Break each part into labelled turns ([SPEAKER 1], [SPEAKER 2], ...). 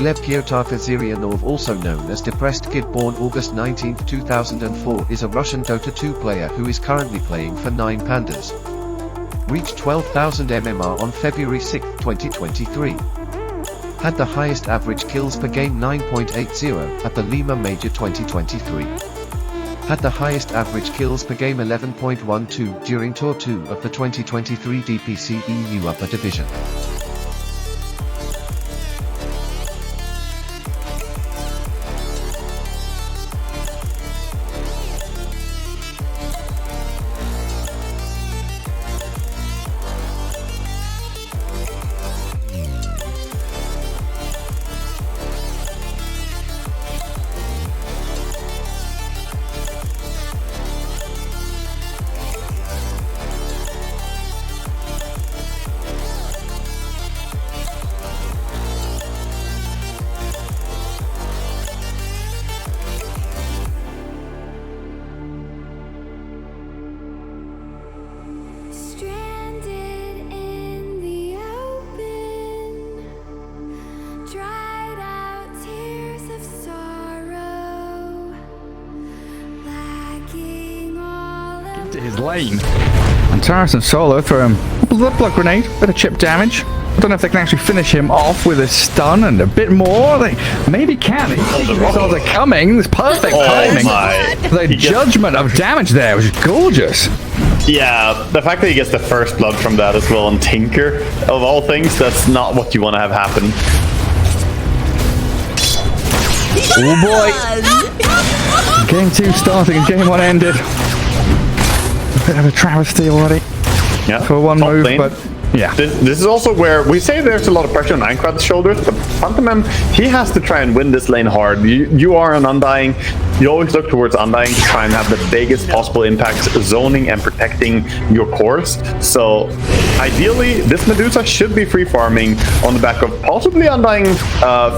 [SPEAKER 1] Gleb Kiyotaka Zirianov, also known as Depressed Kid, born August 19, 2004, is a Russian Dota 2 player who is currently playing for 9 Pandas. Reached 12,000 MMR on February 6, 2023. Had the highest average kills per game 9.80 at the Lima Major 2023. Had the highest average kills per game 11.12 during Tour 2 of the 2023 DPC EU Upper Division.
[SPEAKER 2] His lane, and Taras and Solo throw him a blood grenade, bit of chip damage. I don't know if they can actually finish him off with a stun and a bit more. They maybe can. The results are coming. There's perfect timing. The judgment of damage there was gorgeous.
[SPEAKER 3] Yeah, the fact that he gets the first blood from that as well, and Tinker, of all things, that's not what you want to have happen.
[SPEAKER 2] Oh boy! Game 2 starting and game 1 ended. A bit of a travesty already.
[SPEAKER 3] Yeah,
[SPEAKER 2] for one move, lane. But yeah.
[SPEAKER 3] This is also where we say there's a lot of pressure on Aincrad's shoulders, but Phantom, he has to try and win this lane hard. You are an Undying. You always look towards Undying to try and have the biggest possible impact, zoning and protecting your cores. So ideally, this Medusa should be free farming on the back of possibly Undying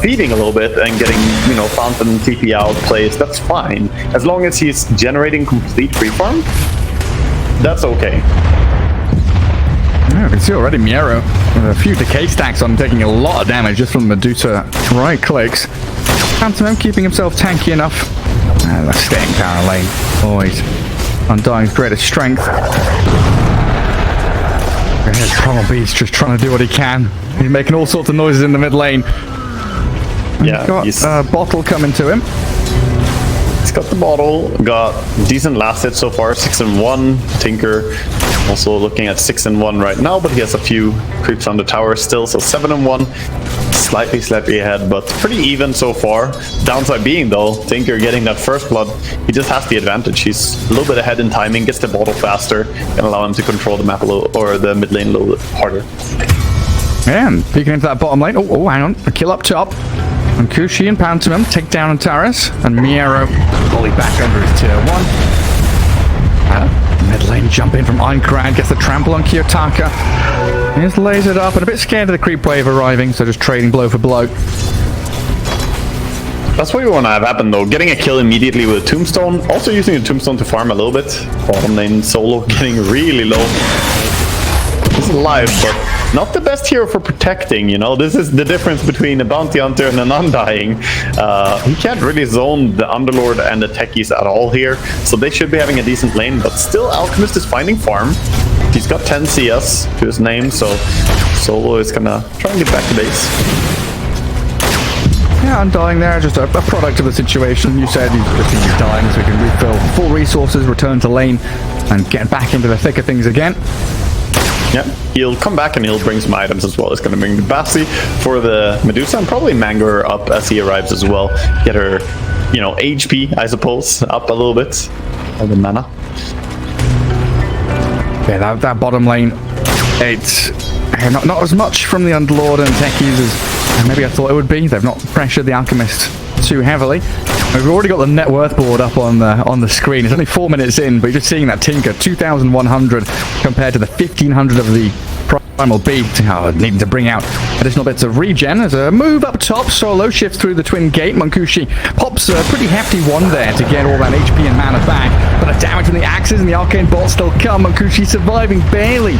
[SPEAKER 3] feeding a little bit and getting, you know, Phantom TP out plays. That's fine. As long as he's generating complete free farm, that's okay.
[SPEAKER 2] Yeah, I can see already Miero with a few decay stacks on, taking a lot of damage just from Medusa right clicks. Phantom keeping himself tanky enough. And the staying power lane. Always Undying's greatest strength. And here's Primal Beast just trying to do what he can. He's making all sorts of noises in the mid lane. And
[SPEAKER 3] yeah,
[SPEAKER 2] he's got a bottle coming to him.
[SPEAKER 3] He's got the bottle, got decent last hit so far, 6-1. Tinker also looking at 6-1 right now, but he has a few creeps on the tower still, so 7-1. Slightly ahead, but pretty even so far. Downside being though, Tinker getting that first blood, he just has the advantage. He's a little bit ahead in timing, gets the bottle faster, and allow him to control the map a little, or the mid lane a little bit harder.
[SPEAKER 2] And peeking into that bottom lane. Oh, hang on, a kill up top. And Kushi and Pantomim take down Antares, and Miero fully back under his tier 1. Mid lane jump in from Aincrad, gets the trample on Kiyotaka. He's lasered up and a bit scared of the creep wave arriving, so just trading blow for blow.
[SPEAKER 3] That's what we want to have happen though, getting a kill immediately with a tombstone, also using a tombstone to farm a little bit. Bottom lane Solo getting really low. He's alive, but not the best hero for protecting, you know. This is the difference between a bounty hunter and an Undying. He can't really zone the Underlord and the techies at all here, so they should be having a decent lane, but still Alchemist is finding farm. He's got 10 CS to his name, so Solo is gonna try and get back to base.
[SPEAKER 2] Yeah, Undying there, just a product of the situation. You said he's dying so he can refill full resources, return to lane, and get back into the thick of things again.
[SPEAKER 3] Yeah, he'll come back and he'll bring some items as well. He's going to bring the Bassi for the Medusa and probably mango her up as he arrives as well. Get her, you know, HP, I suppose, up a little bit. All the mana.
[SPEAKER 2] Yeah, that bottom lane, it's not as much from the Underlord and techies as maybe I thought it would be. They've not pressured the Alchemist too heavily. We've already got the net worth board up on the screen. It's only 4 minutes in, but you're just seeing that Tinker 2,100 compared to the 1,500 of the Primal Beast, needing to bring out additional bits of regen. As a move up top, Solo shifts through the twin gate. Munkushi pops a pretty hefty one there to get all that HP and mana back. But the damage from the axes and the arcane bolts still come. Munkushi surviving barely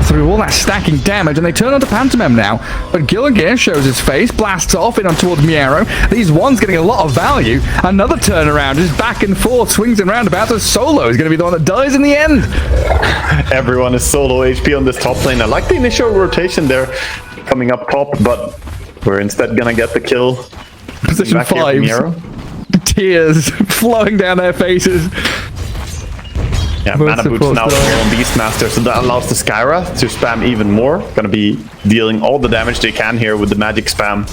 [SPEAKER 2] through all that stacking damage, and they turn onto Pantomime now. But Gilligan shows his face, blasts off in on towards Miero. These ones getting a lot of value. Another turnaround, just back and forth, swings and roundabouts, as Solo is going to be the one that dies in the end.
[SPEAKER 3] Everyone is solo HP on this top lane. I like the initial rotation there coming up top, but we're instead gonna get the kill.
[SPEAKER 2] Position 5. Tears flowing down their faces.
[SPEAKER 3] Yeah, mana boots now on Beastmaster, so that allows the Skyra to spam even more. Gonna be dealing all the damage they can here with the magic spam.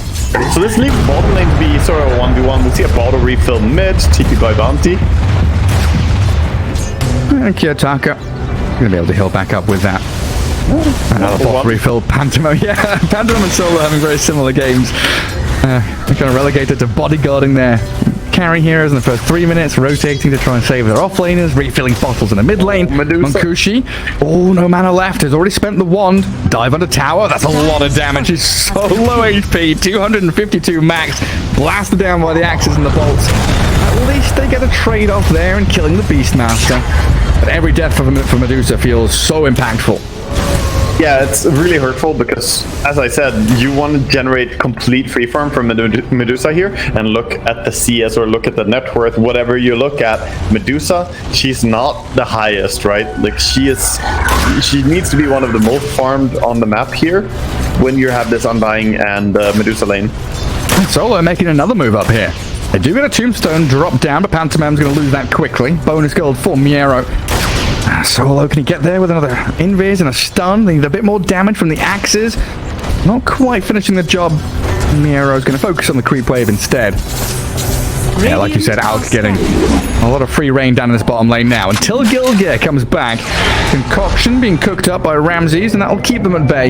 [SPEAKER 3] So this leaves bottom lane to be sort of a 1v1. We'll see a bottle refill mid, TP by Bounty.
[SPEAKER 2] And Kiyotaka gonna be able to heal back up with that. Another bot refill. Pantomime, yeah. Pantomime and Solo having very similar games. They're kind of relegated to bodyguarding their carry heroes in the first 3 minutes, rotating to try and save their offlaners, refilling bottles in the mid lane. Munkushi, oh, no mana left, has already spent the wand. Dive under tower, that's a lot of damage. He's so low HP, 252 max, blasted down by the axes and the bolts. At least they get a trade-off there in killing the Beastmaster. But every death for Medusa feels so impactful.
[SPEAKER 3] Yeah, it's really hurtful because, as I said, you want to generate complete free farm from Medusa here and look at the CS or look at the net worth, whatever you look at. Medusa, she's not the highest, right? Like she needs to be one of the most farmed on the map here when you have this Undying and Medusa lane.
[SPEAKER 2] Solo making another move up here. They do get a tombstone drop down, but Pantomime's going to lose that quickly. Bonus gold for Miero. Solo, can he get there with another invis and a stun? They need a bit more damage from the axes. Not quite finishing the job. Miero's going to focus on the creep wave instead. Yeah, like you said, Alk getting a lot of free reign down in this bottom lane now. Until Gilgear comes back. Concoction being cooked up by Ramses, and that'll keep them at bay.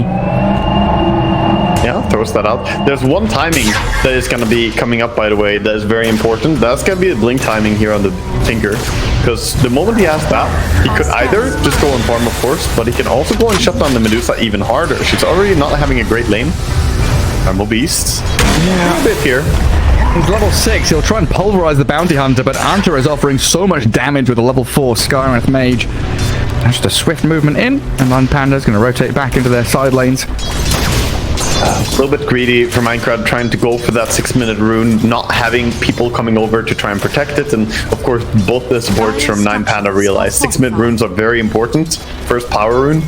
[SPEAKER 3] Yeah, throws that out. There's one timing that is going to be coming up, by the way, that is very important. That's going to be the blink timing here on the Tinker. Because the moment he has that, he could either just go and farm, of course, but he can also go and shut down the Medusa even harder. She's already not having a great lane. Primal Beast. Yeah, a bit here.
[SPEAKER 2] He's level 6. He'll try and pulverize the Bounty Hunter, but Anta is offering so much damage with a level 4 Skywrath Mage. That's just a swift movement in, and then Panda's going to rotate back into their side lanes.
[SPEAKER 3] A little bit greedy for Minecraft, trying to go for that 6-minute rune, not having people coming over to try and protect it, and of course both the supports from 9 Panda realize 6-minute runes are very important. First power rune,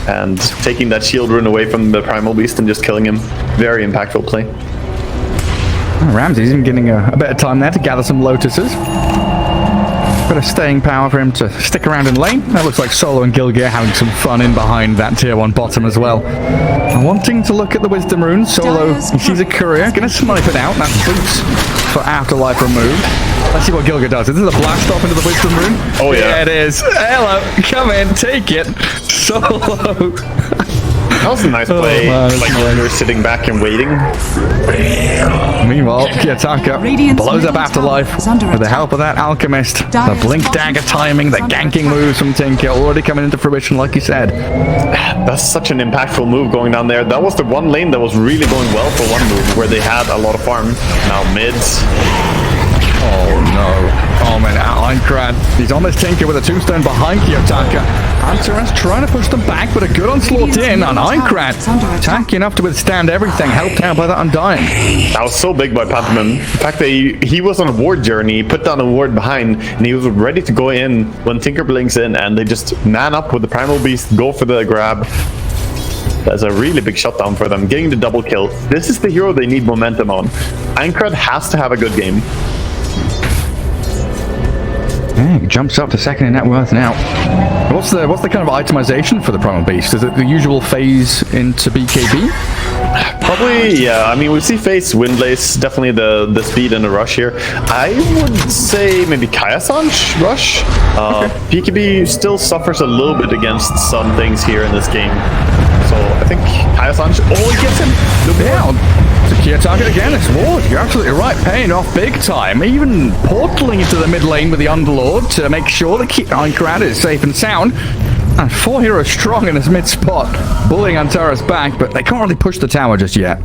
[SPEAKER 3] and taking that shield rune away from the Primal Beast and just killing him, very impactful play.
[SPEAKER 2] Ramsey's even getting a bit of time there to gather some lotuses. Bit of staying power for him to stick around in lane. That looks like Solo and Gilgear having some fun in behind that tier 1 bottom as well. And wanting to look at the wisdom rune, Solo, he sees a courier, gonna snipe it out. That boots for afterlife removed. Let's see what Gilgear does. Is this a blast off into the wisdom rune?
[SPEAKER 3] Oh yeah.
[SPEAKER 2] Yeah, it is. Hello, come in, take it. Solo.
[SPEAKER 3] That was a nice play, like when we were sitting back and waiting.
[SPEAKER 2] Meanwhile, Kiyotaka blows up Afterlife with the help of that Alchemist. The Blink Dagger timing, the ganking moves from Tinker already coming into fruition, like you said.
[SPEAKER 3] That's such an impactful move going down there. That was the one lane that was really going well for one move, where they had a lot of farm. Now mids.
[SPEAKER 2] Oh no. Oh man, Aincrad. He's on this Tinker with a tombstone behind Kiyotaka. Antaras trying to push them back, but a good onslaught in, and Aincrad tanky enough to withstand everything, helped out by that Undying.
[SPEAKER 3] That was so big by Pantomime. The fact that he was on a ward journey, he put down a ward behind, and he was ready to go in when Tinker blinks in, and they just man up with the Primal Beast, go for the grab. That's a really big shutdown for them, getting the double kill. This is the hero they need momentum on. Aincrad has to have a good game.
[SPEAKER 2] Yeah, he jumps up to second in net worth now. What's the kind of itemization for the Primal Beast? Is it the usual phase into BKB?
[SPEAKER 3] Probably, yeah. I mean, we see phase Windlace, definitely the speed and the rush here. I would say maybe Kayasan's rush. BKB still suffers a little bit against some things here in this game. So I think Kayasan, he gets him.
[SPEAKER 2] Yeah. So Kiyotaka again, it's Ward. You're absolutely right, paying off big time. Even portaling into the mid lane with the Underlord to make sure that Aincrad is safe and sound. And 4 heroes strong in his mid spot, bullying Antares back, but they can't really push the tower just yet.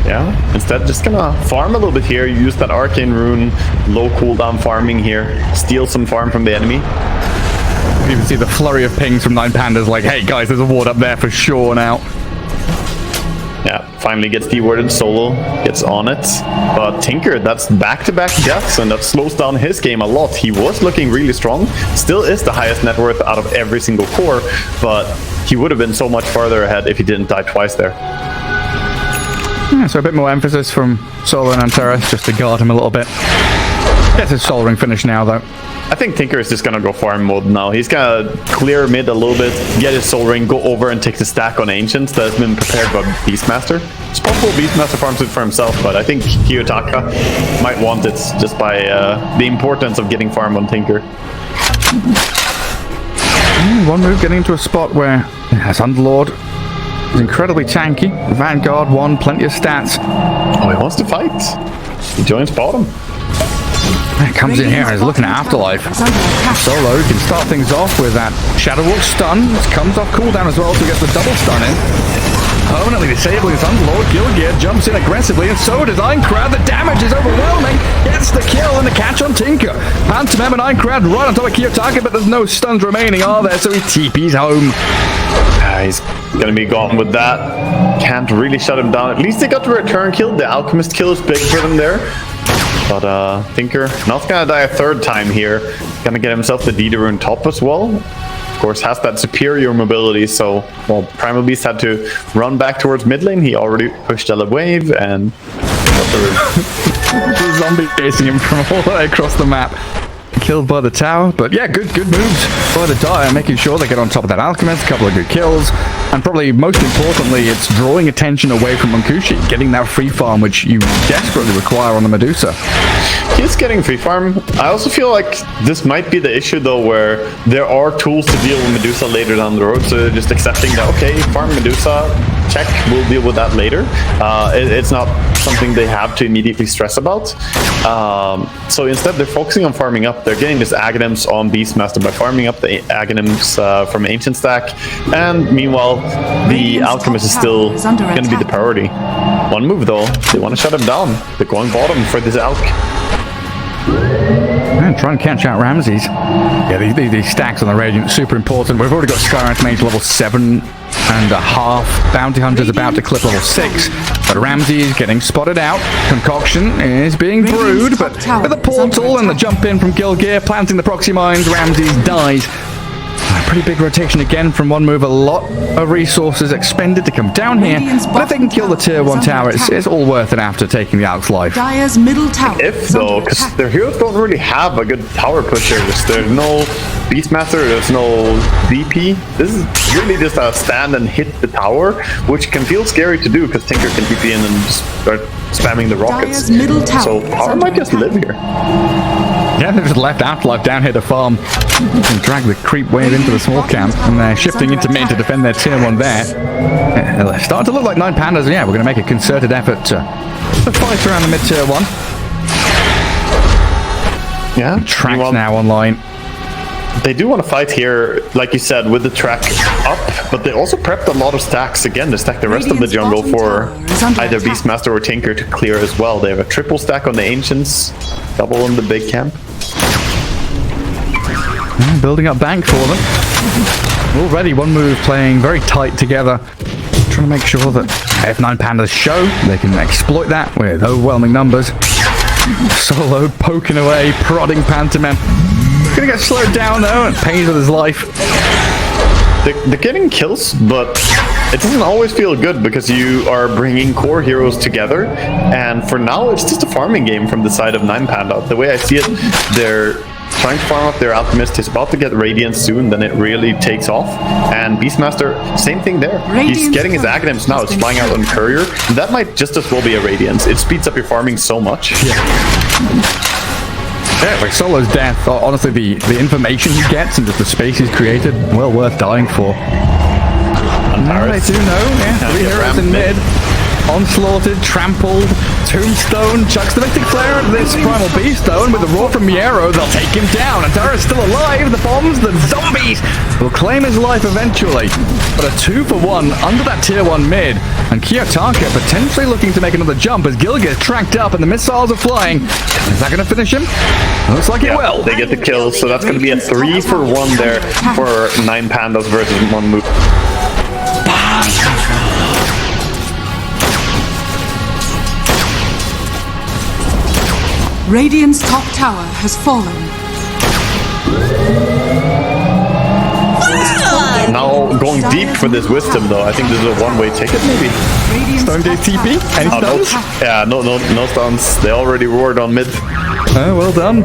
[SPEAKER 3] Yeah, instead just gonna farm a little bit here, use that arcane rune, low cooldown farming here, steal some farm from the enemy.
[SPEAKER 2] You can see the flurry of pings from 9 Pandas like, hey guys, there's a ward up there for sure now.
[SPEAKER 3] Yeah, finally gets dewarded, solo gets on it. But Tinker, that's back-to-back deaths, and that slows down his game a lot. He was looking really strong, still is the highest net worth out of every single core, but he would have been so much farther ahead if he didn't die twice there.
[SPEAKER 2] Yeah, so a bit more emphasis from Solo and Antares just to guard him a little bit. Gets his Soul Ring finished now, though.
[SPEAKER 3] I think Tinker is just gonna go farm mode now. He's gonna clear mid a little bit, get his Soul Ring, go over and take the stack on Ancients that has been prepared by Beastmaster. It's possible Beastmaster farms it for himself, but I think Kiyotaka might want it just by the importance of getting farm on Tinker.
[SPEAKER 2] One move getting into a spot where it has Underlord. He's incredibly tanky. Vanguard 1, plenty of stats.
[SPEAKER 3] Oh, he wants to fight. He joins bottom.
[SPEAKER 2] Comes in here and is looking at Afterlife. Solo can start things off with that Shadow Walk stun. Comes off cooldown as well, so he gets the double stun in. Permanently disabling his Underlord. Gilgear jumps in aggressively, and so does Aincrad. The damage is overwhelming. Gets the kill and the catch on Tinker. Pantomime and Aincrad right on top of Kiyotaka, but there's no stuns remaining, are there? So he TP's home.
[SPEAKER 3] He's gonna be gone with that. Can't really shut him down. At least they got the return kill. The Alchemist kill is big for them there. But Tinker not gonna die a third time here. Gonna get himself the D rune top as well. Of course, has that superior mobility, so well, Primal Beast had to run back towards mid lane. He already pushed a wave and
[SPEAKER 2] the zombie chasing him from all the way across the map. Killed by the tower, but yeah, good moves by the Dire, making sure they get on top of that Alchemist, a couple of good kills, and probably most importantly, it's drawing attention away from Munkushi, getting that free farm which you desperately require on the Medusa.
[SPEAKER 3] He's getting free farm. I also feel like this might be the issue though, where there are tools to deal with Medusa later down the road, so just accepting that, okay, farm Medusa, check, we'll deal with that later. It's not something they have to immediately stress about. So instead they're focusing on farming up. They're getting this Aghanims on Beastmaster by farming up the Aghanims from Ancient Stack, and meanwhile the Alchemist is still going to be the priority. One move though, they want to shut him down. They're going bottom for this Alch.
[SPEAKER 2] And try and catch out Ramses. Yeah, these stacks on the Radiant are super important. We've already got Skyrant Mage level 7.5. Bounty Hunter's about to clip level 6. But Ramses getting spotted out. Concoction is being brewed, but with a portal and the jump in from Gilgear, planting the proxy mines, Ramses dies. Pretty big rotation again from one move. A lot of resources expended to come down here, but if they can kill the tier 1 tower, it's all worth it after taking the Alch's life.
[SPEAKER 4] Dire's middle tower.
[SPEAKER 3] If though, because their heroes don't really have a good tower pusher. There's no Beastmaster, there's no VP. This is really just a stand and hit the tower, which can feel scary to do because Tinker can TP in and just start spamming the rockets. So power might just live here.
[SPEAKER 2] Yeah, they've just left Afterlife down here to farm and drag the creep wave into the small camp, and they're shifting into mid to defend their tier 1 there. They're starting to look like 9 Pandas, and yeah, we're going to make a concerted effort to fight around the mid tier 1.
[SPEAKER 3] Yeah,
[SPEAKER 2] Tracks now online.
[SPEAKER 3] They do want to fight here, like you said, with the track up, but they also prepped a lot of stacks. Again, to stack the rest of the jungle for either Beastmaster or Tinker to clear as well. They have a triple stack on the Ancients, double on the big camp.
[SPEAKER 2] Building up bank for them. Already one move playing very tight together. Trying to make sure that if 9 Pandas show, they can exploit that with overwhelming numbers. Solo poking away, prodding Pantomime. Gonna get slowed down though, and pains with his life.
[SPEAKER 3] They're getting kills, but it doesn't always feel good because you are bringing core heroes together, and for now it's just a farming game from the side of 9 Panda. The way I see it, they're trying to farm up their Alchemist. He's about to get Radiance soon, then it really takes off. And Beastmaster, same thing there. He's getting his Aghanims now, it's flying out on Courier. That might just as well be a Radiance. It speeds up your farming so much.
[SPEAKER 2] Yeah, like Solo's death, honestly, the information he gets and just the space he's created, well worth dying for. They do know, yeah, 3 heroes in mid. onslaughted, trampled, tombstone, chucks the Mystic Flare at this Primal Beast though, and with the roar from Miero, they'll take him down. And Tara's still alive, the bombs, the zombies will claim his life eventually. But a 2-for-1 under that tier 1 mid, and Kiyotaka potentially looking to make another jump as Gil gets tracked up and the missiles are flying. Is that going to finish him? Looks like it will.
[SPEAKER 3] They get the kill, so that's going to be a 3-for-1 there for 9 Pandas versus 1 move.
[SPEAKER 4] Radiant's top tower has fallen.
[SPEAKER 3] Now going deep for this wisdom though. I think this is a one-way ticket maybe.
[SPEAKER 2] Stone Gate TP? Any stuns?
[SPEAKER 3] No stuns. They already roared on mid.
[SPEAKER 2] Oh, well done.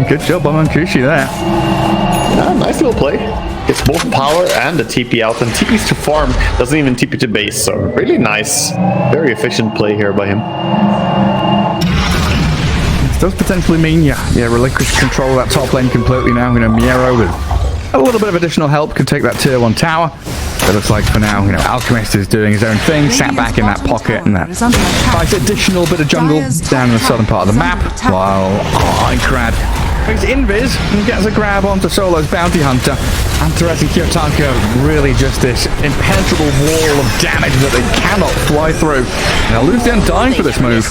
[SPEAKER 2] Good job on Kushi there.
[SPEAKER 3] Yeah, nice little play. It's both power and the TP out, and TP's to farm, doesn't even TP to base, so really nice, very efficient play here by him.
[SPEAKER 2] This does potentially mean, relinquish control of that top lane completely now. Miero with a little bit of additional help could take that tier 1 tower. It looks like for now, Alchemist is doing his own thing, sat back in that pocket, and that nice additional bit of jungle down in the southern part of the map, while Ikrad makes invis and gets a grab onto Solo's bounty hunter. And Therese and Kiyotaka really just this impenetrable wall of damage that they cannot fly through. And they'll lose the Undying for this move.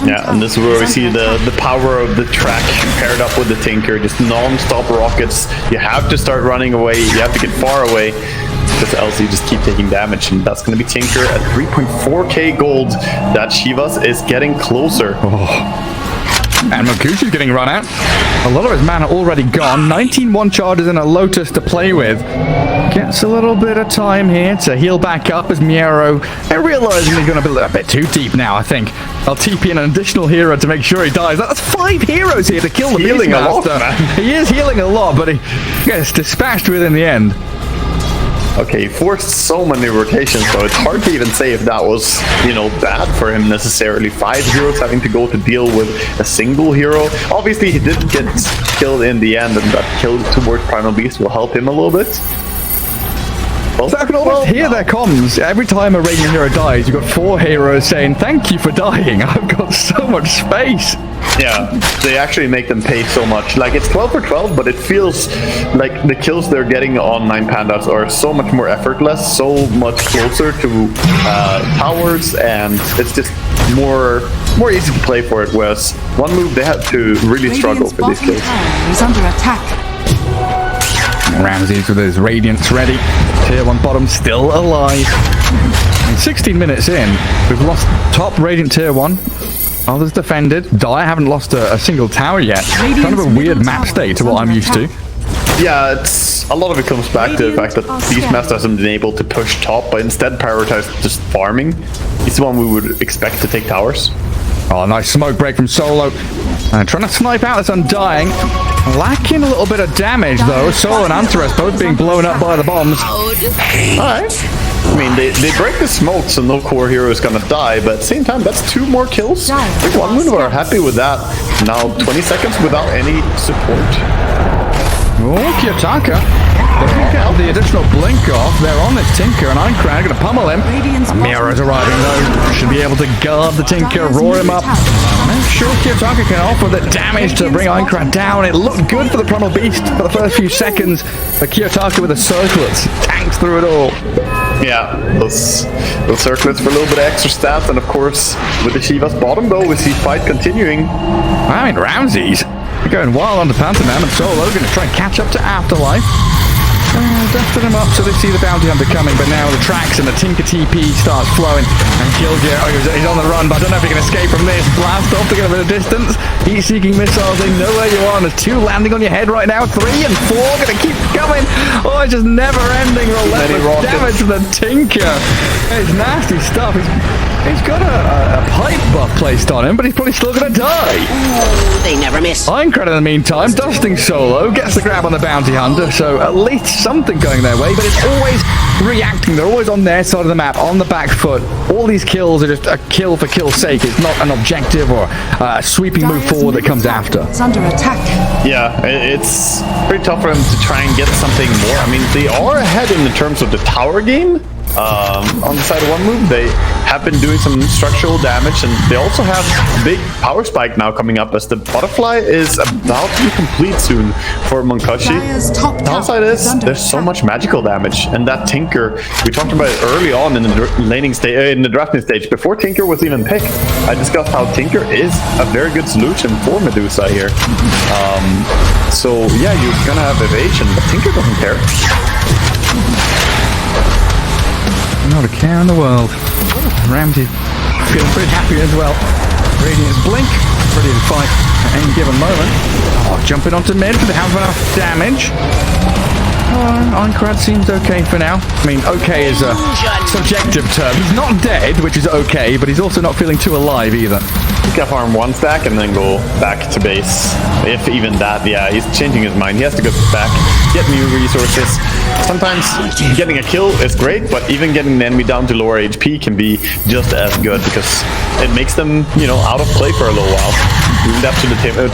[SPEAKER 3] Yeah, and this is where we see the power of the track paired up with the Tinker, just non-stop rockets. You have to start running away, you have to get far away, because else you just keep taking damage, and that's going to be Tinker at 3.4k gold. That Shivas is getting closer.
[SPEAKER 2] And Mokushi's getting run out. A lot of his mana already gone. 19 one-charges and a Lotus to play with. Gets a little bit of time here to heal back up as Miero, realizing he's going to be a bit too deep now, I think. I'll TP in an additional hero to make sure he dies. That's 5 heroes here to kill the
[SPEAKER 3] healing a lot,
[SPEAKER 2] Beastmaster.
[SPEAKER 3] man.
[SPEAKER 2] He is healing a lot, but he gets dispatched within the end.
[SPEAKER 3] Okay, he forced so many rotations, so it's hard to even say if that was, bad for him necessarily. 5 heroes having to go to deal with a single hero. Obviously, he did get killed in the end, and that kill towards Primal Beast will help him a little bit.
[SPEAKER 2] So I can almost hear their comms. Every time a Radiant hero dies, you've got 4 heroes saying, "Thank you for dying. I've got so much space."
[SPEAKER 3] Yeah, they actually make them pay so much. Like, it's 12 for 12, but it feels like the kills they're getting on 9 Pandas are so much more effortless, so much closer to towers, and it's just more easy to play for it, whereas one move they had to really struggle for these kills.
[SPEAKER 4] Is under attack.
[SPEAKER 2] Ramses with his Radiance ready. Tier 1 bottom still alive. And 16 minutes in, we've lost top Radiant Tier 1. Others defended. Dire haven't lost a single tower yet. Kind of a weird map state to what I'm used to.
[SPEAKER 3] Yeah, it's a lot of it comes back to the fact that Beastmaster hasn't been able to push top, but instead prioritized just farming. He's the one we would expect to take towers.
[SPEAKER 2] Oh, nice smoke break from Solo. Trying to snipe out this Undying. Lacking a little bit of damage though. Solo and Antares both being blown up by the bombs.
[SPEAKER 3] Alright. I mean, they break the smoke, so no core hero is gonna die, but at the same time, that's 2 more kills. I think One Moon are happy with that. Now, 20 seconds without any support.
[SPEAKER 2] Oh, Kiyotaka doesn't get the additional blink off. They're on this Tinker, and Ikrad going to pummel him. Miro's arriving though. Should be able to guard the Tinker, roar him up. Make sure Kiyotaka can offer the damage to bring Ikrad down. It looked good for the Primal Beast for the first few seconds, but Kiyotaka with the circlets tanks through it all.
[SPEAKER 3] Yeah, those circlets for a little bit of extra stats, and of course, with the Shivas bottom though, we see fight continuing.
[SPEAKER 2] I mean, Ramses going wild on the Pantomime, and Solo going to try and catch up to Afterlife. Dusted him up so they see the bounty hunter coming, but now the tracks and the Tinker TP starts flowing, and Killjoy, he's on the run, but I don't know if he can escape from this. Blast off to get a bit of distance. Heat-seeking missiles, they know where you are, and there's 2 landing on your head right now. 3 and 4 gonna keep coming. Oh, it's just never-ending relentless damage from the Tinker. It's nasty stuff. He's got a pipe buff placed on him, but he's probably still gonna die.
[SPEAKER 5] Oh, they never miss.
[SPEAKER 2] Ironcrad in the meantime, dusting Solo, gets the grab on the bounty hunter, so at least something going their way, but it's always reacting. They're always on their side of the map, on the back foot. All these kills are just a kill for kill's sake. It's not an objective or a sweeping move forward that comes after.
[SPEAKER 4] It's under attack.
[SPEAKER 3] Yeah, it's pretty tough for them to try and get something more. I mean, they are ahead in terms of the tower game, on the side of one move. They have been doing some structural damage, and they also have a big power spike now coming up as the butterfly is about to be complete soon for Monkoshi.
[SPEAKER 4] Dire's top tower
[SPEAKER 3] Downside is
[SPEAKER 4] under
[SPEAKER 3] there's so
[SPEAKER 4] attack.
[SPEAKER 3] much magical damage, and that Tinker, we talked about it early on in the laning stage, in the drafting stage, before Tinker was even picked. I discussed how Tinker is a very good solution for Medusa here. So yeah, you're gonna have evasion, but Tinker doesn't care.
[SPEAKER 2] Not a care in the world. Ramsey feeling pretty happy as well. Radiant's blink, ready to fight at any given moment. Oh, jumping onto mid, but they have enough damage. Einkrad seems okay for now. I mean, okay is a subjective term. He's not dead, which is okay, but he's also not feeling too alive either.
[SPEAKER 3] He can farm one stack and then go back to base. If even that, yeah, he's changing his mind. He has to go back, get new resources. Sometimes getting a kill is great, but even getting the enemy down to lower HP can be just as good because it makes them, you know, out of play for a little while. Moving up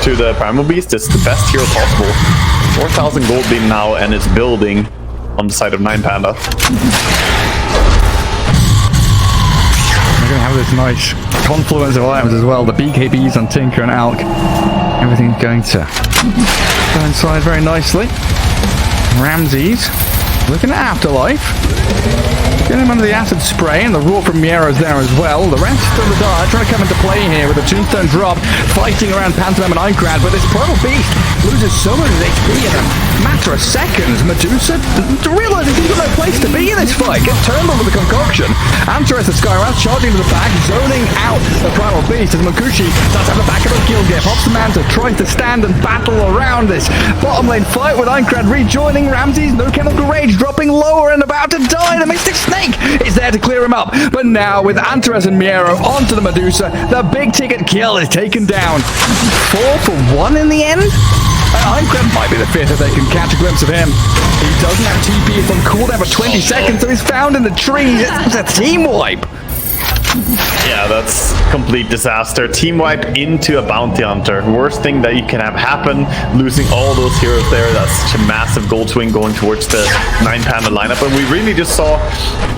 [SPEAKER 3] to the Primal Beast is the best hero possible. 4,000 gold beam now, and it's building on the side of 9 Panda.
[SPEAKER 2] We're going to have this nice confluence of items as well. The BKBs on Tinker and Alk. Everything's going to coincide very nicely. Ramses looking at Afterlife. Get him under the acid spray, and the roar from Miero's there as well. The rest of the Dire trying to come into play here with a tombstone drop, fighting around Pantomime and Einkrad, but this Primal Beast loses so much HP in a matter of seconds. Medusa realizes he's got no place to be in this fight, gets turned on with the concoction. Antares the Skywrath charging to the back, zoning out the Primal Beast as Makushi does have the back of a kill gift. Hops the Manta tries to stand and battle around this bottom lane fight with Einkrad rejoining Ramses. No Chemical Rage dropping lower and about to die. The Mystic Snake is there to clear him up, but now with Antares and Miero onto the Medusa, the big ticket kill is taken down. 4 for 1 in the end? Einkrad might be the fifth if they can catch a glimpse of him. He doesn't have TP from cooldown for 20 seconds, so he's found in the trees. It's a team wipe.
[SPEAKER 3] Yeah, that's complete disaster. Team wipe into a bounty hunter. Worst thing that you can have happen, losing all those heroes there. That's such a massive gold swing going towards the 9 Panda lineup. And we really just saw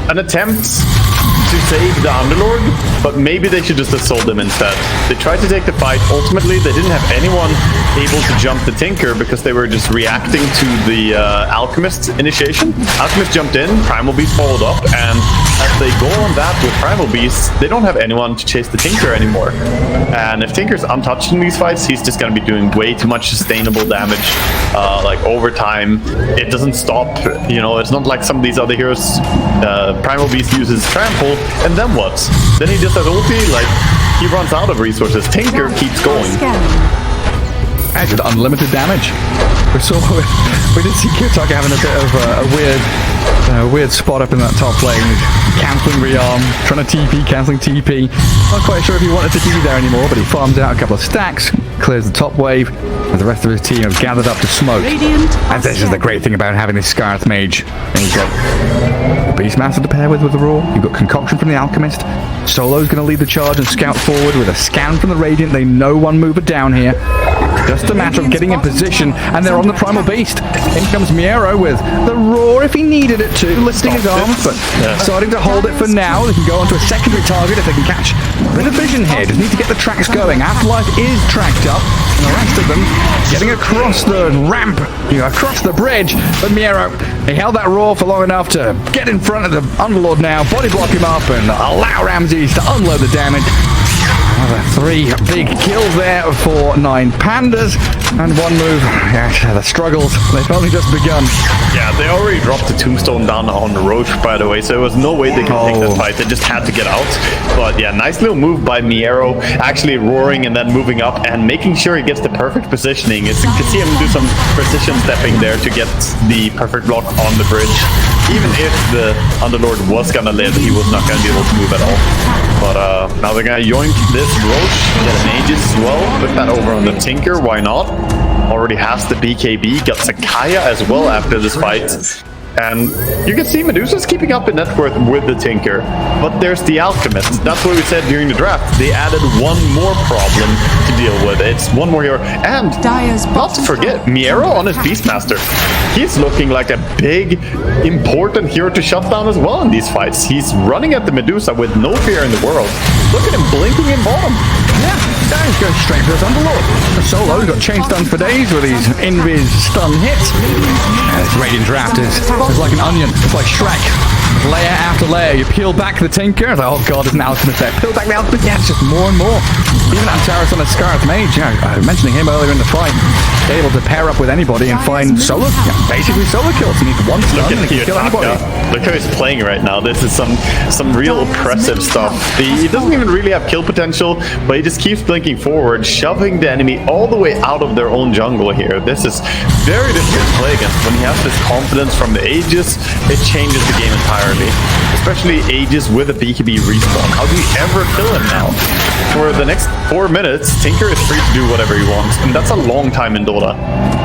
[SPEAKER 3] an attempt to save the Underlord, but maybe they should just have sold him instead. They tried to take the fight. Ultimately, they didn't have anyone able to jump the Tinker because they were just reacting to the Alchemist initiation. Alchemist jumped in, Primal Beast followed up, and as they go on that with Primal Beast, they don't have anyone to chase the Tinker anymore. And if Tinker's untouched in these fights, he's just going to be doing way too much sustainable damage, like over time. It doesn't stop, you know, it's not like some of these other heroes. Primal Beast uses Trample, and then what? Then he just has ulti, like, he runs out of resources. Tinker keeps going.
[SPEAKER 2] Actually, unlimited damage. We did see Kiyotaka having a bit of a weird spot up in that top lane. Cancelling Rearm, trying to TP, cancelling TP. Not quite sure if he wanted to be there anymore, but he farms out a couple of stacks, clears the top wave, and the rest of his team have gathered up to smoke. And this is the great thing about having this Scarth Mage. And you've got the Beastmaster to pair with the Roar. You've got Concoction from the Alchemist. Solo's going to lead the charge and scout forward with a scan from the Radiant. They know one mover down here. Just a matter of getting in position, and they're on the Primal Beast. In comes Miero with the Roar if he needed it to, lifting his arms, but deciding to hold it for now. They can go onto a secondary target if they can catch a bit of vision here. Just need to get the tracks going. Afterlife is tracked up, and the rest of them getting across the ramp, across the bridge. But Miero, he held that Roar for long enough to get in front of the Underlord now, body block him up, and allow Ramses to unload the damage. Another 3 big kills there for 9 Pandas, and one move. Yeah, the struggles, they've only just begun.
[SPEAKER 3] Yeah, they already dropped the tombstone down on the Roach, by the way, so there was no way they could take that fight. They just had to get out. But yeah, nice little move by Miero, actually roaring and then moving up and making sure he gets the perfect positioning. You can see him do some precision stepping there to get the perfect block on the bridge. Even if the Underlord was gonna live, he was not gonna be able to move at all. But now they're gonna yoink this Roach, get an Aegis as well, put that over on the Tinker, why not? Already has the BKB, got Sakaya as well after this fight. And you can see Medusa's keeping up in net worth with the Tinker. But there's the Alchemist. That's what we said during the draft. They added one more problem to deal with. It's one more hero. And
[SPEAKER 4] Dire's
[SPEAKER 3] not to
[SPEAKER 4] bottom
[SPEAKER 3] forget,
[SPEAKER 4] tower
[SPEAKER 3] Miero
[SPEAKER 4] is
[SPEAKER 3] on his
[SPEAKER 4] under attack.
[SPEAKER 3] Beastmaster. He's looking like a big, important hero to shut down as well in these fights. He's running at the Medusa with no fear in the world. Look at him blinking in bottom.
[SPEAKER 2] Yeah, he's going straight for his Underlord. The Solo's got chain stunned for days with these invis stun hits. And this Radiant Draft is like an onion. It's like Shrek. Layer after layer, you peel back the Tinker. It's like, oh god, there's an Alchemist there. Peel back the Alchemist, yeah, it's just more and more. Even Antares on a Scarlet Mage, you know, I was mentioning him earlier in the fight. Able to pair up with anybody and find solo, basically solo kills. He needs one stun and he can kill anybody.
[SPEAKER 3] Look how he's playing right now. This is some real oppressive stuff. He doesn't even really have kill potential, but he just keeps blinking forward, shoving the enemy all the way out of their own jungle here. This is very difficult to play against. When he has this confidence from the Aegis, it changes the game entirely. Especially Aegis with a BKB respawn. How do you ever kill him now? For the next 4 minutes, Tinker is free to do whatever he wants, and that's a long time in Dota.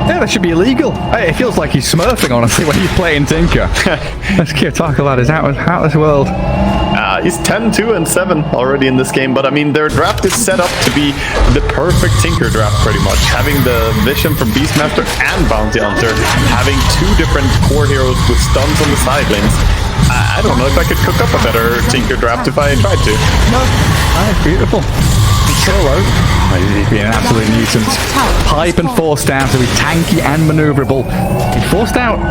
[SPEAKER 2] Yeah, that should be illegal. Hey, it feels like he's smurfing, honestly, when he's playing Tinker. This Kiyotaka lad is out of this world.
[SPEAKER 3] He's 10-2-7 already in this game, but I mean, their draft is set up to be the perfect Tinker draft pretty much. Having the vision from Beastmaster and Bounty Hunter, having two different core heroes with stuns on the side lanes. I don't know if I could cook up a better Tinker draft if I tried to.
[SPEAKER 2] No, beautiful. Solo, he's been an absolute nuisance. Pipe and forced down to be tanky and maneuverable. He forced out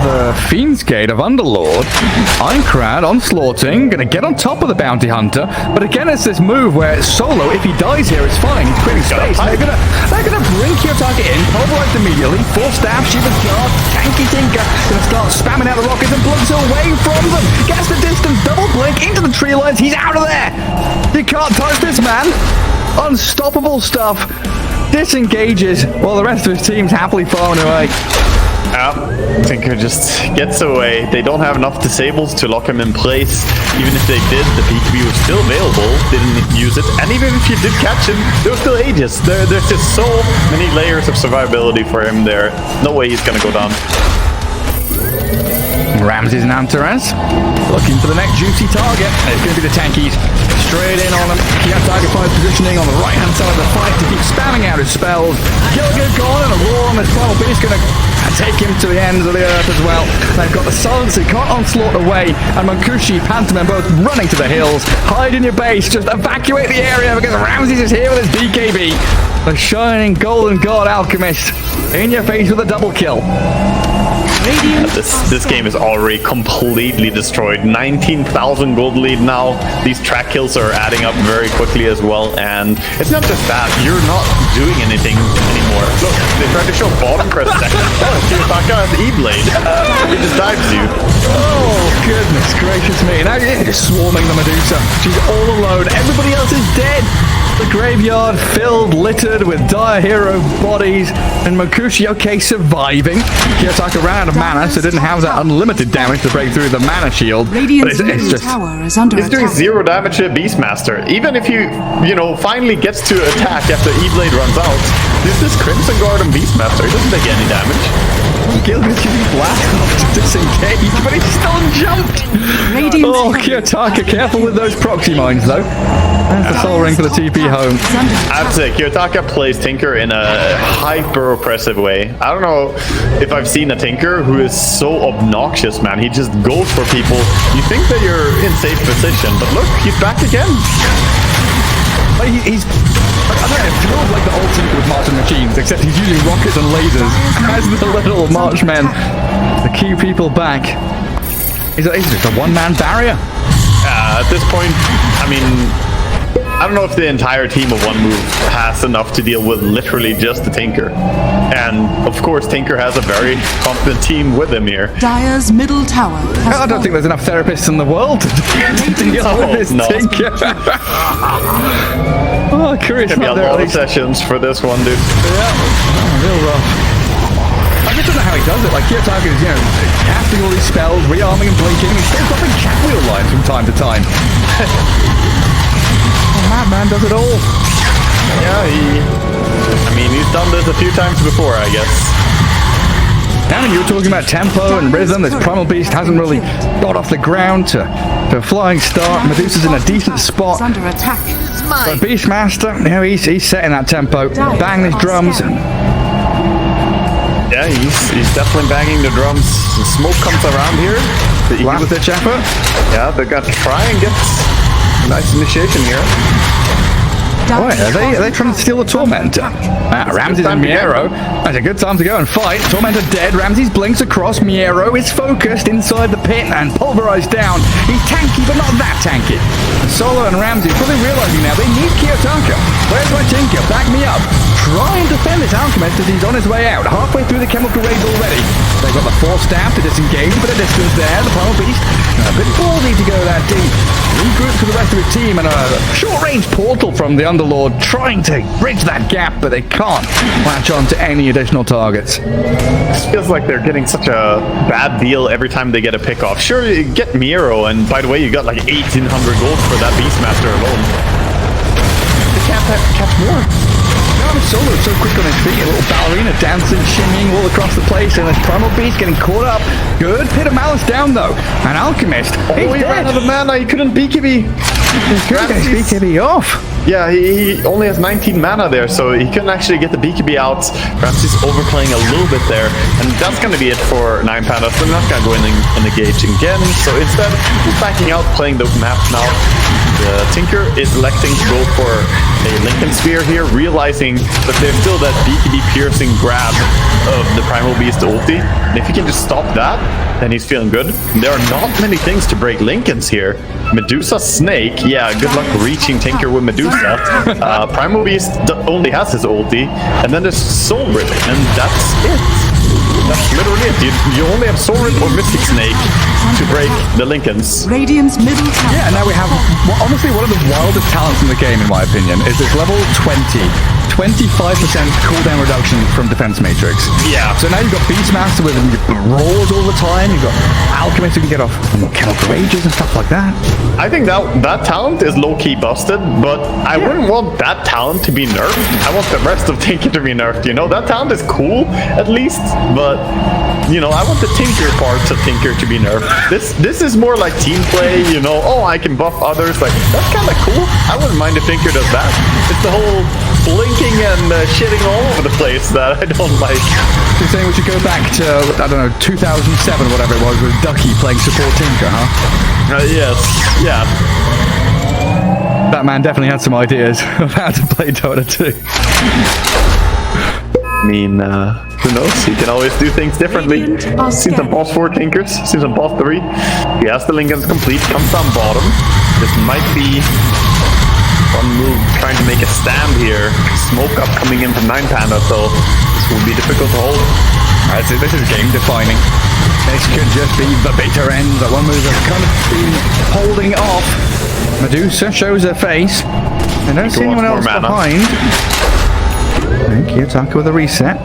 [SPEAKER 2] the Fiend's Gate of Underlord. Aincrad onslaughting, gonna get on top of the Bounty Hunter, but again it's this move where Solo, if he dies here, it's fine, he's creating space. They're gonna bring Kiyotaka in, pulverized immediately, force staff, Shiva's guard, tanky Tinker, gonna start spamming out the rockets and blunts away from them. Gets the distance, double blink into the tree lines, he's out of there! You can't touch this man! Unstoppable stuff. Disengages while the rest of his team's happily farming away.
[SPEAKER 3] Tinker just gets away. They don't have enough disables to lock him in place. Even if they did, the BKB was still available. Didn't use it. And even if you did catch him, there was still Aegis. There's just so many layers of survivability for him there. No way he's gonna go down.
[SPEAKER 2] Ramses and Antares looking for the next juicy target. It's going to be the tankies. Straight in on him. Kiyotaka finds positioning on the right-hand side of the fight to keep spamming out his spells. Gilgit gone and a roar on this final beast going to take him to the ends of the earth as well. They've got the silence, he can't onslaught away, and Mankushi, Pantomime both running to the hills. Hide in your base, just evacuate the area because Ramses is here with his BKB. The shining golden god alchemist in your face with a double kill.
[SPEAKER 3] This game is already completely destroyed. 19,000 gold lead now. These track kills are adding up very quickly as well, and it's not just that. You're not doing anything anymore. Look, they tried to show bottom press second. Oh, Kiyotaka has E-Blade. It just dives you.
[SPEAKER 2] Oh, goodness gracious me. Now you're just swarming the Medusa. She's all alone. Everybody else is dead. The graveyard filled, littered with dire hero bodies, and Mankushi, okay, surviving. Kiyotaka ran out of mana, so didn't have that unlimited damage to break through the mana shield. But
[SPEAKER 4] Radiant's
[SPEAKER 2] it's
[SPEAKER 4] middle
[SPEAKER 2] just...
[SPEAKER 4] tower is under
[SPEAKER 3] It's doing
[SPEAKER 4] attack.
[SPEAKER 3] 0 damage to Beastmaster. Even if you finally gets to attack after E-Blade runs out, this is Crimson Guard and Beastmaster. He doesn't take any damage.
[SPEAKER 2] Gilgit's using blast off to disengage, but he's still jumped.
[SPEAKER 4] Radiant's
[SPEAKER 2] Oh,
[SPEAKER 4] middle
[SPEAKER 2] Kiyotaka,
[SPEAKER 4] tower
[SPEAKER 2] careful with those proxy mines, though. There's the soul ring for the TP home.
[SPEAKER 4] is under
[SPEAKER 3] I'd
[SPEAKER 4] attack.
[SPEAKER 3] say Kiyotaka plays Tinker in a hyper-oppressive way. I don't know if I've seen a Tinker who is so obnoxious, man. He just goes for people. You think that you're in safe position, but look, he's back again.
[SPEAKER 2] He's... I don't know, it feels like the old Tinker with Marching Machines, except he's using rockets and lasers as the little Marchmen to keep people back. He's just a one-man barrier.
[SPEAKER 3] At this point, I mean... I don't know if the entire team of One Move has enough to deal with literally just the Tinker. And, of course, Tinker has a very competent team with him here.
[SPEAKER 4] Dire's middle tower has
[SPEAKER 2] I don't think there's enough therapists in the world to deal with this
[SPEAKER 3] no.
[SPEAKER 2] Tinker. Oh, curious.
[SPEAKER 3] There'll be a lot of sessions for this one, dude.
[SPEAKER 2] Yeah, real rough. I just don't know how he does it. Like, Kiyotaka is, casting all these spells, rearming and blinking, and he's still dropping catwheel lines from time to time. Madman does it all.
[SPEAKER 3] Yeah, he's done this a few times before, I guess.
[SPEAKER 2] I mean, you were talking about tempo and rhythm. This Primal Beast hasn't really got off the ground to a flying start. Medusa's in a decent spot.
[SPEAKER 4] Under attack.
[SPEAKER 2] But Beastmaster, you know, he's setting that tempo, banging his drums.
[SPEAKER 3] Yeah, he's definitely banging the drums. The smoke comes around here.
[SPEAKER 2] Last ditch effort.
[SPEAKER 3] Yeah, they're gonna try and get a nice initiation here.
[SPEAKER 2] Wait, are they trying to steal the Tormentor? Ramsey's and Miero. That's a good time to go and fight. Tormentor dead. Ramsey's blinks across. Miero is focused inside the pit and pulverized down. He's tanky, but not that tanky. Solo and Ramsey are probably realizing now they need Kiyotaka. Where's my Tinker? Back me up. Try and defend this Alchemist as he's on his way out. Halfway through the chemical raids already. They've got the Force Staff to disengage, but a distance there. The Primal Beast, a bit ballsy to go that deep. Regroups with the rest of his team and a short-range portal from the Underlord trying to bridge that gap, but they can't latch on to any additional targets.
[SPEAKER 3] It feels like they're getting such a bad deal every time they get a pick off. Sure, you get Miero, and by the way, you got like 1,800 gold for that Beastmaster alone. They can't catch more.
[SPEAKER 2] Solo so quick on his feet, a little ballerina dancing, shimmying all across the place, and this Primal Beast getting caught up. Good Pit of Malice down though. An Alchemist, he's
[SPEAKER 3] he ran
[SPEAKER 2] dead.
[SPEAKER 3] out of mana, he couldn't BKB.
[SPEAKER 2] He couldn't get his BKB off.
[SPEAKER 3] Yeah, he only has 19 mana there, so he couldn't actually get the BKB out. Ramsey's overplaying a little bit there, and that's going to be it for 9 pandas. They're not going to go in and engage again, so instead, he's backing out, playing the map now. The Tinker is electing to go for a Lincoln Spear here, realizing that there's still that BKB piercing grab of the Primal Beast ulti. And if he can just stop that, then he's feeling good. There are not many things to break Lincolns here. Medusa Snake, yeah, good luck reaching Tinker with Medusa. Primal Beast only has his ulti, and then there's Soul Rip, and that's it. That's literally it. You only have Soul Rip or Mystic Snake to break the Lincolns.
[SPEAKER 4] Radiant's middle tower.
[SPEAKER 2] Yeah, now we have, honestly, one of the wildest talents in the game, in my opinion, is this level 20. 25% cooldown reduction from Defense Matrix.
[SPEAKER 3] Yeah.
[SPEAKER 2] So now you've got Beastmaster with roars all the time. You've got Alchemist who can get off chemical rages and stuff like that.
[SPEAKER 3] I think that talent is low-key busted, but I wouldn't want that talent to be nerfed. I want the rest of Tinker to be nerfed, you know? That talent is cool, at least, but, you know, I want the Tinker parts of Tinker to be nerfed. This is more like team play, you know? Oh, I can buff others. Like, that's kind of cool. I wouldn't mind if Tinker does that. It's the whole blinking and shitting all over the place that I don't like.
[SPEAKER 2] You're saying we should go back to, I don't know, 2007 or whatever it was with Ducky playing support Tinker, huh?
[SPEAKER 3] Yes, yeah.
[SPEAKER 2] That man definitely had some ideas of how to play Dota 2.
[SPEAKER 3] I mean, who knows? He can always do things differently. Seen some boss 4 Tinkers, seen some boss 3. He has the Lincolns complete, comes down bottom. This might be one move trying to make a stand here. Smoke up coming in from 9 panda, so this will be difficult to hold.
[SPEAKER 2] Alright, so this is game defining. This could just be the bitter end that one move has kind of been holding off. Medusa shows her face. I don't see anyone else behind. And Kiyotaka with a reset.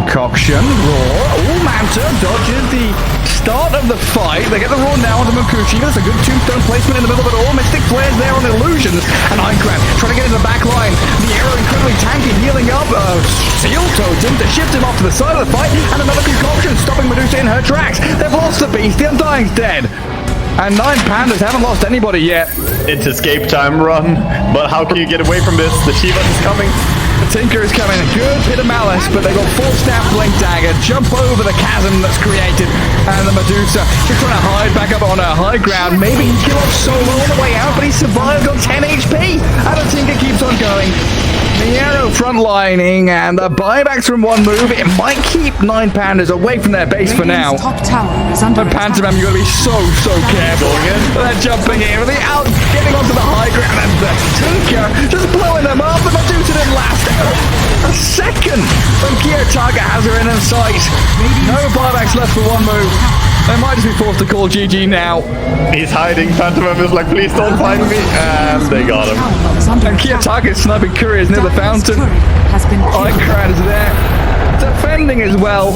[SPEAKER 2] Concoction, roar. Oh, Manta dodges the start of the fight. They get the roar now onto Mukushi. That's a good tombstone placement in the middle of it all. Mystic flares there on Illusions. And Einkrad trying to get into the back line. The arrow incredibly tanky, healing up. Seal Totem to shift him off to the side of the fight. And another Concoction stopping Medusa in her tracks. They've lost the beast. The Undying's dead. And 9 pandas haven't lost anybody yet.
[SPEAKER 3] It's escape time, run. But how can you get away from this? The Shiva is coming.
[SPEAKER 2] The Tinker is coming, a good Pit of Malice, but they got Force Staff, Blink Dagger, jump over the chasm that's created, and the Medusa is trying to hide back up on her high ground. Maybe he kill off Solo on the way out, but he survived on 10 HP, and the Tinker keeps on going. Miero frontlining, and the buybacks from one move. It might keep 9 pandas away from their base for now.
[SPEAKER 4] Top tower is under
[SPEAKER 2] And Pantomime, you've got to be so careful. They're jumping in, they're out, getting onto the high ground, and the Tinker just blowing them up. The Medusa didn't last a second when Kiyotaka has her in sight. No buybacks left for one move. They might just be forced to call GG now.
[SPEAKER 3] He's hiding. Pantomime is like, please don't find me. And they got him.
[SPEAKER 2] And Kiyotaka is sniping couriers near the fountain. Einkrad is there. Defending as well.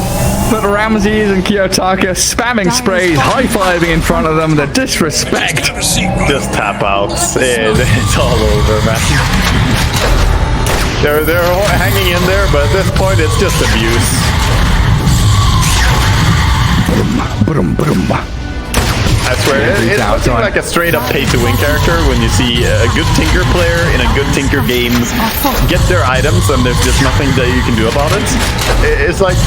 [SPEAKER 2] But Ramses and Kiyotaka spamming sprays, high-fiving in front of them. The disrespect.
[SPEAKER 3] Just tap outs. It's all over, man. They're hanging in there, but at this point, it's just abuse.
[SPEAKER 2] Brum, brum.
[SPEAKER 3] I swear, it's looking like a straight-up pay-to-win character when you see a good Tinker player in a good Tinker game get their items and there's just nothing that you can do about it. It's like,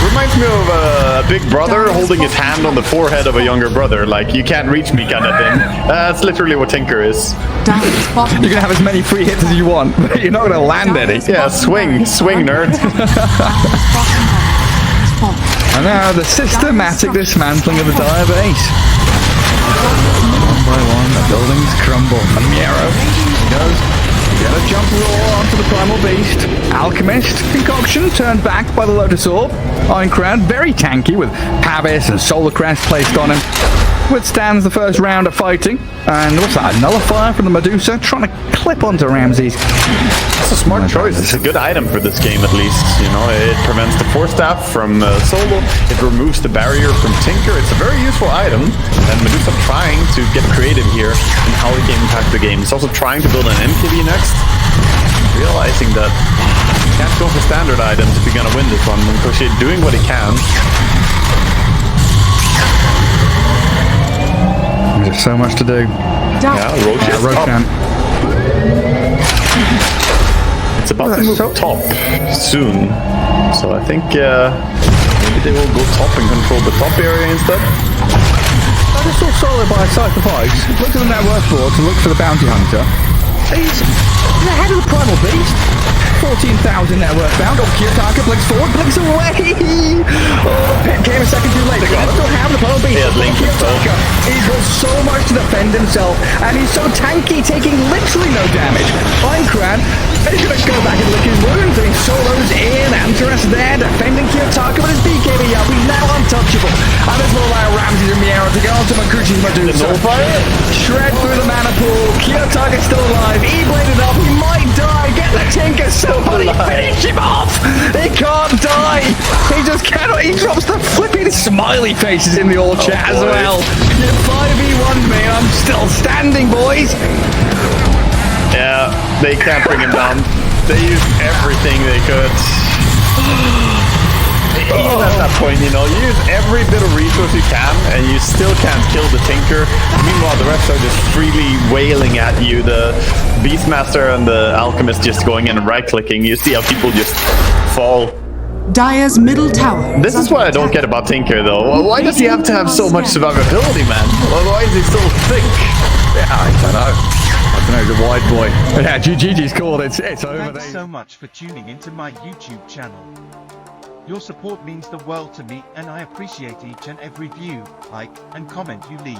[SPEAKER 3] reminds me of a big brother holding his hand on the forehead of a younger brother, like, you can't reach me kind of thing. That's literally what Tinker is.
[SPEAKER 2] You can have as many free hits as you want, but you're not going to land any.
[SPEAKER 3] Yeah, swing, nerd.
[SPEAKER 2] And now the systematic dismantling of the Dire base. One by one, the buildings crumble. And Miero, he goes. Get a jump roar onto the Primal Beast. Alchemist, concoction, turned back by the Lotus Orb. Ironcrad, very tanky with Pavis and Solar Crest placed on him. Withstands the first round of fighting. And what's that? A Nullifier from the Medusa, trying to clip onto Ramses.
[SPEAKER 3] It's a smart choice. It's a good item for this game, at least. You know, it prevents the Force Staff from Solo. It removes the barrier from Tinker. It's a very useful item. And Medusa trying to get creative here in how it can impact the game. It's also trying to build an MKB next. Realizing that you can't go for standard items if you're going to win this one. Because you're doing what he can.
[SPEAKER 2] There's so much to do.
[SPEAKER 3] Yeah,
[SPEAKER 2] Roshan.
[SPEAKER 3] It's about to move top soon. So I think maybe they will go top and control the top area instead.
[SPEAKER 2] I just saw Solo by a sacrifice. Look at the net worth board to look for the bounty hunter. He's ahead of the Primal Beast. 14,000 net worth bound. Oh, Kiyotaka blinks forward, blinks away. Oh, Pet came a second too late. They still have the Primal Beast.
[SPEAKER 3] Yeah,
[SPEAKER 2] Kiyotaka, he's got so much to defend himself, and he's so tanky, taking literally no damage. Minecraft, he's going to go back and lick his wounds, and he solos in. Antares there, defending Kiyotaka, but his BKB up. He's now untouchable. And it's all about Ramses and Miero to go on to Makuchi's Medusa. Shred through the mana pool. Kiyotaka's still alive. E-bladed up. He might die. Get the Tinker. Somebody finish him off! He can't die! He just cannot. He drops the flipping smiley faces in the all chat as well. You 5v1 me, I'm still standing, boys!
[SPEAKER 3] Yeah, they can't bring him down. They used everything they could. Even at that point, you know, you use every bit of resource you can, and you still can't kill the Tinker. Meanwhile, the rest are just freely wailing at you. The Beastmaster and the Alchemist just going in and right-clicking. You see how people just fall.
[SPEAKER 4] Dire's middle tower.
[SPEAKER 3] This is what I don't get about Tinker, though. Why does he have to have so much survivability, man? Why is he so thick?
[SPEAKER 2] Yeah, I don't know, he's a wide boy. Yeah, GG's called. It's over.
[SPEAKER 6] Thanks so much for tuning into my YouTube channel. Your support means the world to me, and I appreciate each and every view, like, and comment you leave.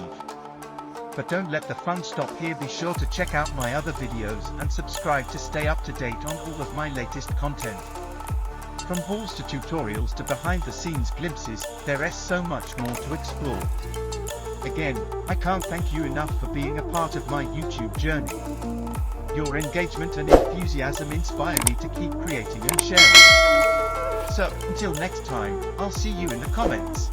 [SPEAKER 6] But don't let the fun stop here. Be sure to check out my other videos and subscribe to stay up to date on all of my latest content. From hauls to tutorials to behind the scenes glimpses, there is so much more to explore. Again, I can't thank you enough for being a part of my YouTube journey. Your engagement and enthusiasm inspire me to keep creating and sharing. So, until next time, I'll see you in the comments.